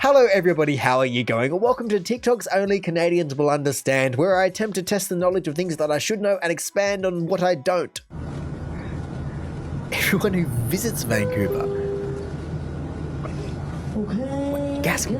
Hello everybody, how are you going? Welcome to TikTok's Only Canadians Will Understand, where I attempt to test the knowledge of things that I should know and expand on what I don't. Everyone who visits Vancouver.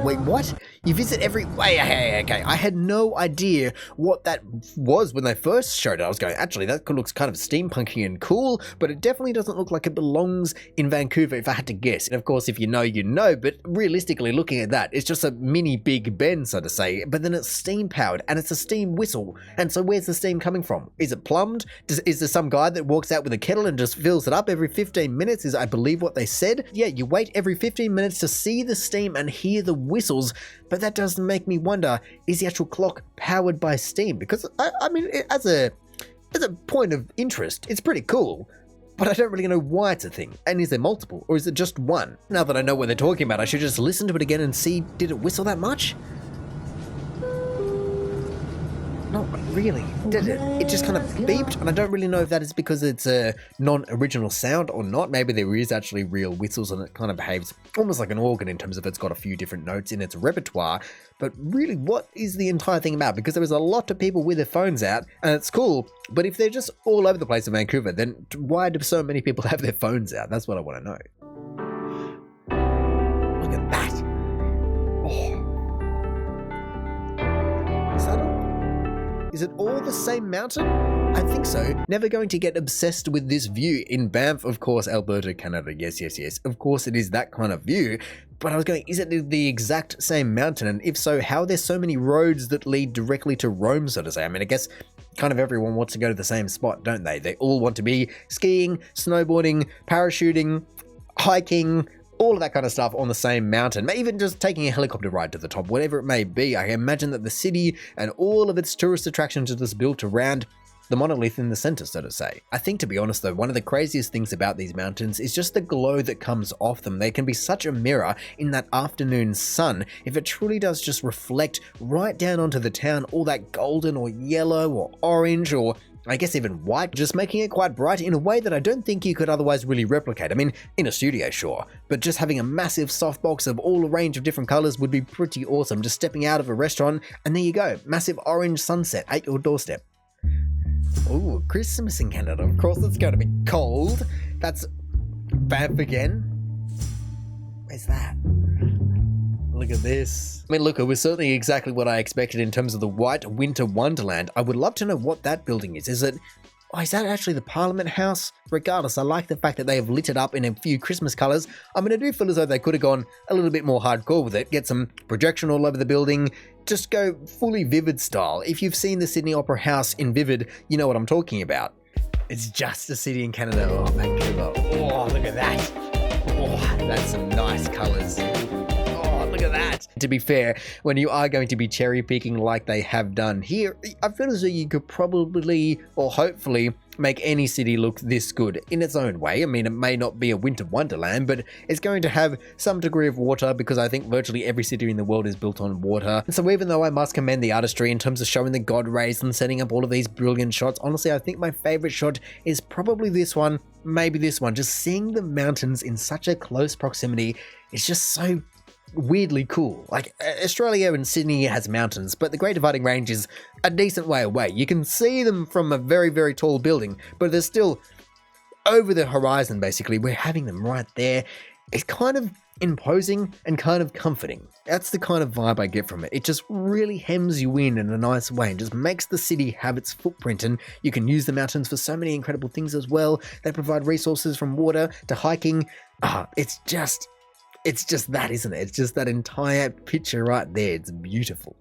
Wait, what? You visit every... okay. I had no idea what that was when they first showed it. I was going, actually, that looks kind of steampunky and cool, but it definitely doesn't look like it belongs in Vancouver if I had to guess. And of course, if you know, you know, but realistically looking at that, it's just a mini Big Ben, so to say, but then it's steam powered and it's a steam whistle. And so where's the steam coming from? Is it plumbed? Is there some guy that walks out with a kettle and just fills it up every 15 minutes is, I believe, what they said? Yeah, you wait every 15 minutes to see the steam and hear the whistles, but that does make me wonder, is the actual clock powered by steam? Because I mean, as a point of interest, it's pretty cool, but I don't really know why it's a thing. And is there multiple, or is it just one? Now that I know what they're talking about, I should just listen to it again and see, did it whistle that much? Not really, did it? It just kind of beeped, and I don't really know if that is because it's a non-original sound or not. Maybe there is actually real whistles and it kind of behaves almost like an organ in terms of it's got a few different notes in its repertoire. But really, what is the entire thing about? Because there is a lot of people with their phones out, and it's cool, but if they're just all over the place in Vancouver, then why do so many people have their phones out? That's what I want to know. Look at that. Oh. Is it all the same mountain? I think so. Never going to get obsessed with this view in Banff, of course, Alberta, Canada. Yes. Of course, it is that kind of view. But I was going, is it the exact same mountain? And if so, how are there so many roads that lead directly to Rome, so to say? I mean, I guess kind of everyone wants to go to the same spot, don't they? They all want to be skiing, snowboarding, parachuting, hiking, all of that kind of stuff on the same mountain, even just taking a helicopter ride to the top, whatever it may be. I imagine that the city and all of its tourist attractions are just built around the monolith in the center, so to say. I think, to be honest though, one of the craziest things about these mountains is just the glow that comes off them. They can be such a mirror in that afternoon sun if it truly does just reflect right down onto the town, all that golden or yellow or orange or I guess even white, just making it quite bright in a way that I don't think you could otherwise really replicate. I mean, in a studio, sure, but just having a massive softbox of all a range of different colors would be pretty awesome. Just stepping out of a restaurant and there you go, massive orange sunset at your doorstep. Oh, Christmas in Canada. Of course it's going to be cold. That's Banff again. Where's that? Look at this. I mean, look, it was certainly exactly what I expected in terms of the white winter wonderland. I would love to know what that building is. Is that actually the Parliament House? Regardless, I like the fact that they have lit it up in a few Christmas colors. I mean, I do feel as though they could have gone a little bit more hardcore with it. Get some projection all over the building. Just go fully Vivid style. If you've seen the Sydney Opera House in Vivid, you know what I'm talking about. It's just a city in Canada. Oh, Vancouver. Oh, look at that. Oh, that's some nice colors. Look at that. To be fair, when you are going to be cherry picking like they have done here, I feel as though you could probably or hopefully make any city look this good in its own way. I mean, it may not be a winter wonderland, but it's going to have some degree of water because I think virtually every city in the world is built on water. And so even though I must commend the artistry in terms of showing the god rays and setting up all of these brilliant shots, honestly, I think my favorite shot is probably this one, maybe this one. Just seeing the mountains in such a close proximity is just so weirdly cool. Like, Australia and Sydney has mountains, but the Great Dividing Range is a decent way away. You can see them from a very, very tall building, but they're still over the horizon, basically. We're having them right there. It's kind of imposing and kind of comforting. That's the kind of vibe I get from it. It just really hems you in a nice way and just makes the city have its footprint, and you can use the mountains for so many incredible things as well. They provide resources from water to hiking. It's just that, isn't it? It's just that entire picture right there. It's beautiful.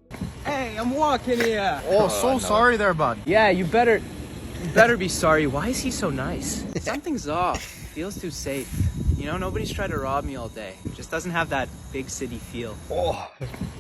Hey, I'm walking here. No. Sorry there, bud. Yeah, you better be sorry. Why is he so nice? Something's off. Feels too safe. You know, nobody's tried to rob me all day. Just doesn't have that big city feel.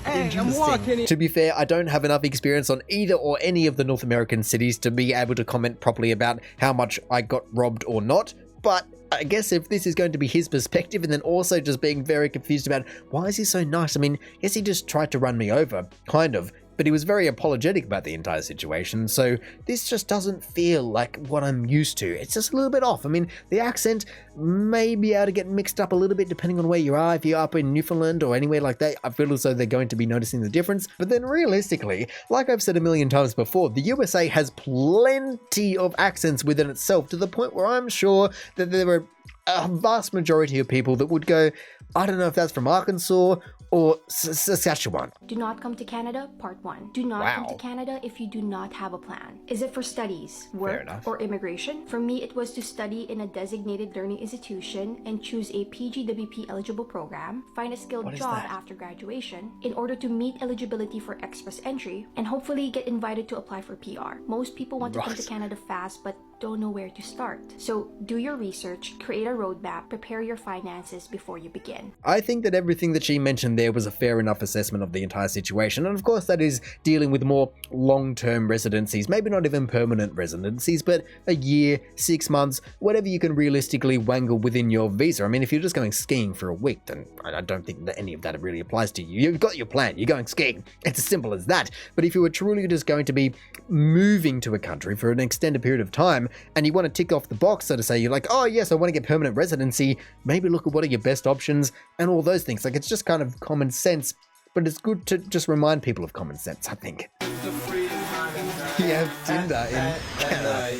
Hey, I'm walking here. To be fair, I don't have enough experience on either or any of the North American cities to be able to comment properly about how much I got robbed or not. But I guess if this is going to be his perspective and then also just being very confused about why is he so nice? I mean, yes, he just tried to run me over, kind of, but he was very apologetic about the entire situation, so this just doesn't feel like what I'm used to. It's just a little bit off. I mean, the accent may be able to get mixed up a little bit depending on where you are. If you're up in Newfoundland or anywhere like that, I feel as though they're going to be noticing the difference. But then realistically, like I've said a million times before, the USA has plenty of accents within itself, to the point where I'm sure that there are a vast majority of people that would go, I don't know if that's from Arkansas or Saskatchewan. Do not come to Canada, part 1. Do not come to Canada if you do not have a plan. Is it for studies, work, or immigration? For me, it was to study in a designated learning institution and choose a PGWP eligible program, find a skilled job after graduation in order to meet eligibility for express entry, and hopefully get invited to apply for PR. Most people want to come to Canada fast, but don't know where to start. So do your research, create a roadmap, prepare your finances before you begin. I think that everything that she mentioned there was a fair enough assessment of the entire situation, and of course that is dealing with more long-term residencies, maybe not even permanent residencies, but a year, 6 months, whatever you can realistically wangle within your visa. I mean, if you're just going skiing for a week, then I don't think that any of that really applies to you. You've got your plan, you're going skiing. It's as simple as that. But if you were truly just going to be moving to a country for an extended period of time, and you want to tick off the box, so to say, you're like, oh yes, I want to get permanent residency, maybe look at what are your best options and all those things. Like, it's just kind of common sense, but it's good to just remind people of common sense, I think. You have Tinder in Canada.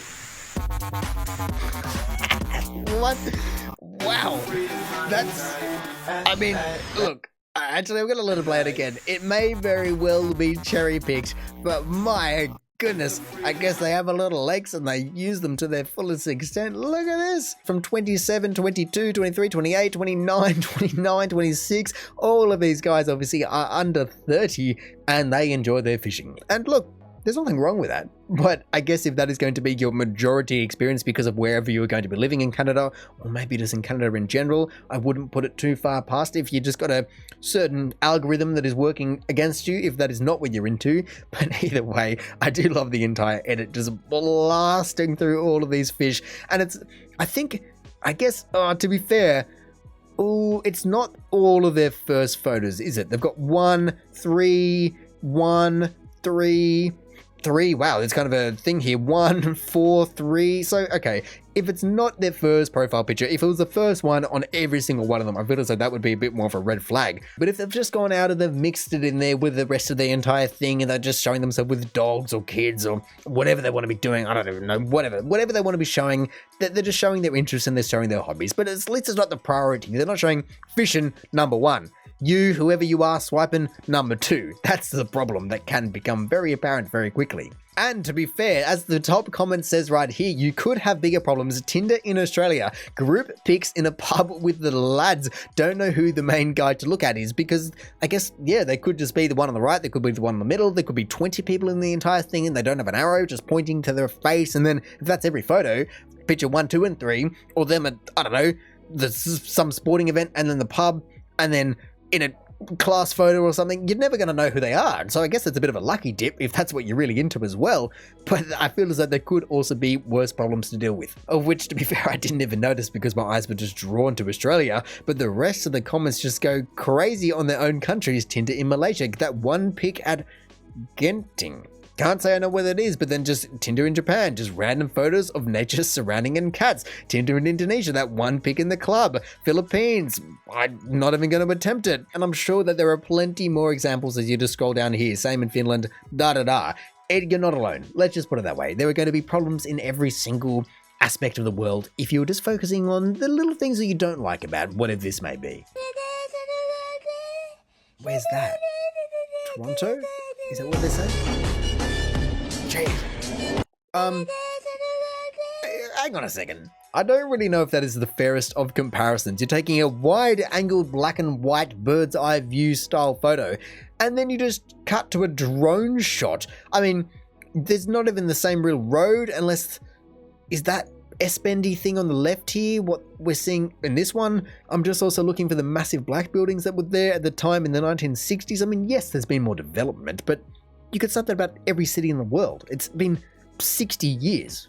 What? Wow. That's, I mean, look, actually, I'm going to let it play it again. It may very well be cherry-picked, but my goodness, I guess they have a lot of legs and they use them to their fullest extent. Look at this. From 27, 22, 23, 28, 29, 29, 26. All of these guys obviously are under 30 and they enjoy their fishing. And look, there's nothing wrong with that. But I guess if that is going to be your majority experience because of wherever you're going to be living in Canada, or maybe just in Canada in general, I wouldn't put it too far past if you just got a certain algorithm that is working against you, if that is not what you're into. But either way, I do love the entire edit, just blasting through all of these fish. And it's, I guess, to be fair, it's not all of their first photos, is it? They've got 1, 3, 1, 3, 3. Wow, there's kind of a thing here. 1, 4, 3. So, okay, if it's not their first profile picture, if it was the first one on every single one of them, I feel as though that would be a bit more of a red flag. But if they've just gone out and they've mixed it in there with the rest of the entire thing and they're just showing themselves with dogs or kids or whatever they want to be doing, I don't even know, whatever they want to be showing, they're just showing their interests and they're showing their hobbies. But at least it's not the priority. They're not showing fishing number 1. You, whoever you are, swiping number 2. That's the problem that can become very apparent very quickly. And to be fair, as the top comment says right here, you could have bigger problems. Tinder in Australia. Group pics in a pub with the lads. Don't know who the main guy to look at is because I guess, yeah, they could just be the one on the right. They could be the one in the middle. There could be 20 people in the entire thing and they don't have an arrow just pointing to their face. And then if that's every photo, picture 1, 2, and 3, or them at, I don't know, some sporting event and then the pub and then in a class photo or something, you're never going to know who they are. So I guess it's a bit of a lucky dip if that's what you're really into as well. But I feel as though there could also be worse problems to deal with, of which, to be fair, I didn't even notice because my eyes were just drawn to Australia. But the rest of the comments just go crazy on their own countries. Tinder in Malaysia, that one pic at Genting. Can't say I know where that is, but then just Tinder in Japan, just random photos of nature surrounding and cats. Tinder in Indonesia, that one pic in the club. Philippines, I'm not even going to attempt it. And I'm sure that there are plenty more examples as you just scroll down here. Same in Finland, da-da-da. You're not alone. Let's just put it that way. There are going to be problems in every single aspect of the world if you're just focusing on the little things that you don't like about whatever this may be. Where's that? Toronto? Is that what they say? Hang on a second. I don't really know if that is the fairest of comparisons. You're taking a wide-angled black and white bird's eye view style photo, and then you just cut to a drone shot. I mean, there's not even the same real road unless... Is that S-bendy thing on the left here what we're seeing in this one? I'm just also looking for the massive black buildings that were there at the time in the 1960s. I mean, yes, there's been more development, but you could say that about every city in the world. It's been 60 years.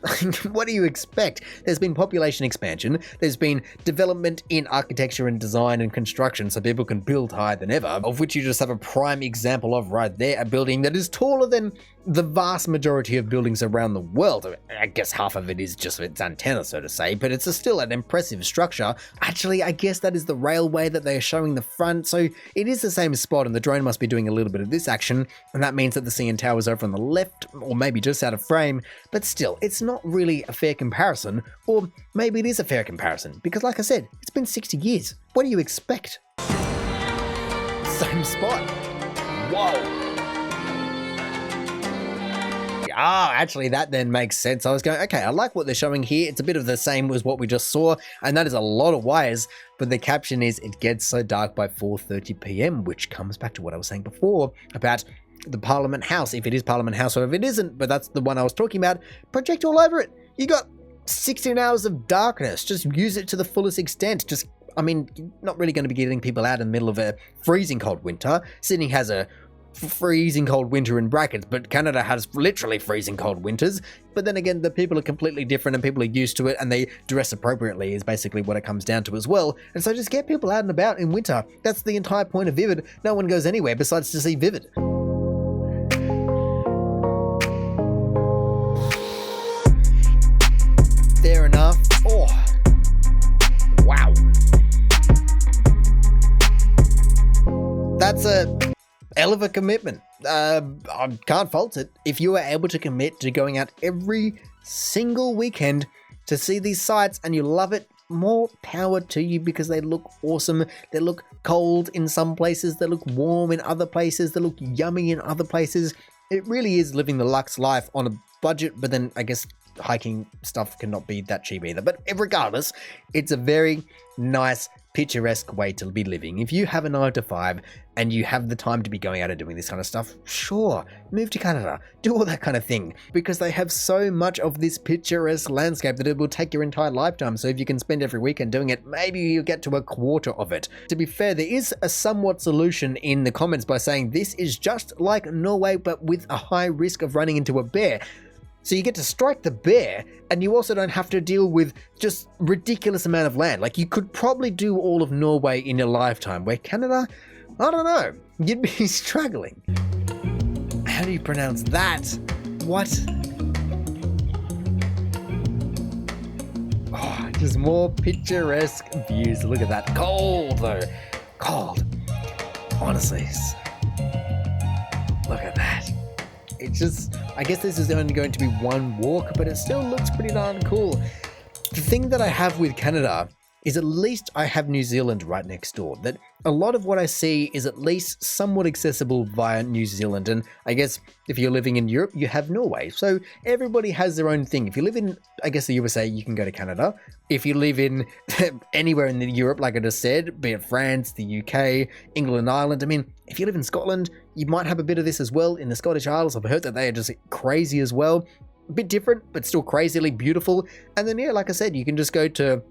What do you expect? There's been population expansion, there's been development in architecture and design and construction so people can build higher than ever, of which you just have a prime example of right there, a building that is taller than the vast majority of buildings around the world. I guess half of it is just its antenna, so to say, but it's still an impressive structure. Actually, I guess that is the railway that they are showing the front, so it is the same spot, and the drone must be doing a little bit of this action, and that means that the CN Tower is over on the left, or maybe just out of frame, but still, it's not really a fair comparison, or maybe it is a fair comparison, because like I said, it's been 60 years. What do you expect? Same spot. Whoa. Actually, that then makes sense. I was going, okay, I like what they're showing here. It's a bit of the same as what we just saw, and that is a lot of wires, but the caption is, it gets so dark by 4:30 p.m., which comes back to what I was saying before about the Parliament House, if it is Parliament House or if it isn't, but that's the one I was talking about. Project all over it. You got 16 hours of darkness. Just use it to the fullest extent. You're not really going to be getting people out in the middle of a freezing cold winter. Sydney has a freezing cold winter in brackets, but Canada has literally freezing cold winters. But then again, the people are completely different and people are used to it and they dress appropriately is basically what it comes down to as well. And so just get people out and about in winter. That's the entire point of Vivid. No one goes anywhere besides to see Vivid. Fair enough. Oh, wow. That's a hell of a commitment. I can't fault it. If you are able to commit to going out every single weekend to see these sites and you love it, more power to you, because they look awesome. They look cold in some places, they look warm in other places, they look yummy in other places. It really is living the luxe life on a budget, but then I guess hiking stuff cannot be that cheap either. But regardless, it's a very nice, picturesque way to be living. If you have a 9 to 5 and you have the time to be going out and doing this kind of stuff, sure, move to Canada, do all that kind of thing, because they have so much of this picturesque landscape that it will take your entire lifetime. So if you can spend every weekend doing it, maybe you'll get to a quarter of it. To be fair, there is a somewhat solution in the comments by saying this is just like Norway, but with a high risk of running into a bear. So you get to strike the bear, and you also don't have to deal with just ridiculous amount of land. Like, you could probably do all of Norway in your lifetime, where Canada, I don't know, you'd be struggling. How do you pronounce that? What? Oh, just more picturesque views. Look at that. Cold, though. Cold. Honestly. Look at that. It's just, I guess this is only going to be one walk, but it still looks pretty darn cool. The thing that I have with Canada is at least I have New Zealand right next door. That a lot of what I see is at least somewhat accessible via New Zealand. And I guess if you're living in Europe, you have Norway. So everybody has their own thing. If you live in, I guess, the USA, you can go to Canada. If you live in anywhere in Europe, like I just said, be it France, the UK, England, Ireland, I mean, if you live in Scotland, you might have a bit of this as well. In the Scottish Isles, I've heard that they are just crazy as well. A bit different, but still crazily beautiful. And then, yeah, like I said, you can just go to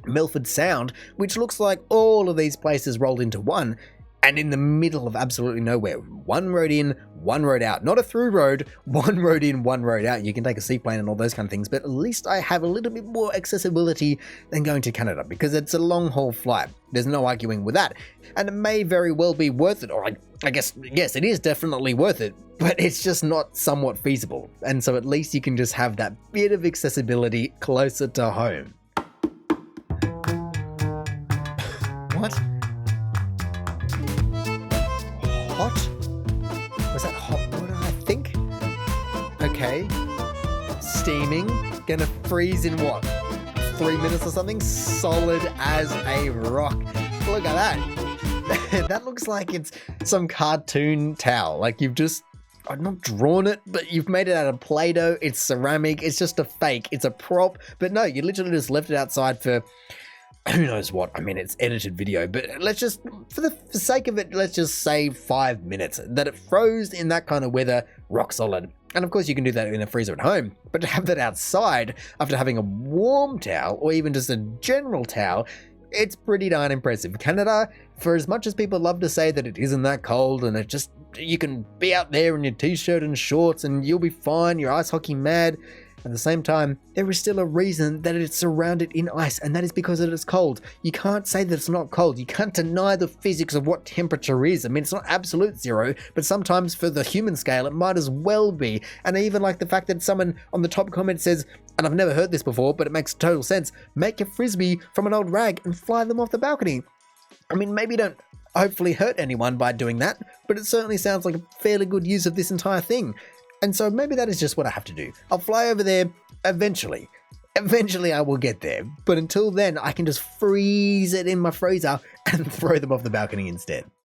Milford Sound, which looks like all of these places rolled into one, and in the middle of absolutely nowhere. One road in, one road out. Not a through road, one road in, one road out. You can take a seaplane and all those kind of things, but at least I have a little bit more accessibility than going to Canada, because it's a long haul flight. There's no arguing with that. And it may very well be worth it, or I guess, yes, it is definitely worth it, but it's just not somewhat feasible. And so at least you can just have that bit of accessibility closer to home. What? Hot? Was that hot water, I think? Okay. Steaming. Gonna freeze in what? 3 minutes or something? Solid as a rock. Look at that. That looks like it's some cartoon towel. Like you've just, I've not drawn it, but you've made it out of Play-Doh. It's ceramic. It's just a fake. It's a prop. But no, you literally just left it outside for who knows what. I mean, it's edited video, but let's just, for the sake of it, let's just say 5 minutes. That it froze in that kind of weather, rock solid. And of course you can do that in a freezer at home, but to have that outside after having a warm towel or even just a general towel, it's pretty darn impressive. Canada, for as much as people love to say that it isn't that cold and it just you can be out there in your t-shirt and shorts and you'll be fine, you're ice hockey mad. At the same time, there is still a reason that it's surrounded in ice, and that is because it is cold. You can't say that it's not cold. You can't deny the physics of what temperature is. I mean, it's not absolute zero, but sometimes for the human scale, it might as well be. And I even like the fact that someone on the top comment says, and I've never heard this before, but it makes total sense, make a frisbee from an old rag and fly them off the balcony. I mean, maybe don't hopefully hurt anyone by doing that, but it certainly sounds like a fairly good use of this entire thing. And so maybe that is just what I have to do. I'll fly over there eventually. Eventually I will get there. But until then, I can just freeze it in my freezer and throw them off the balcony instead.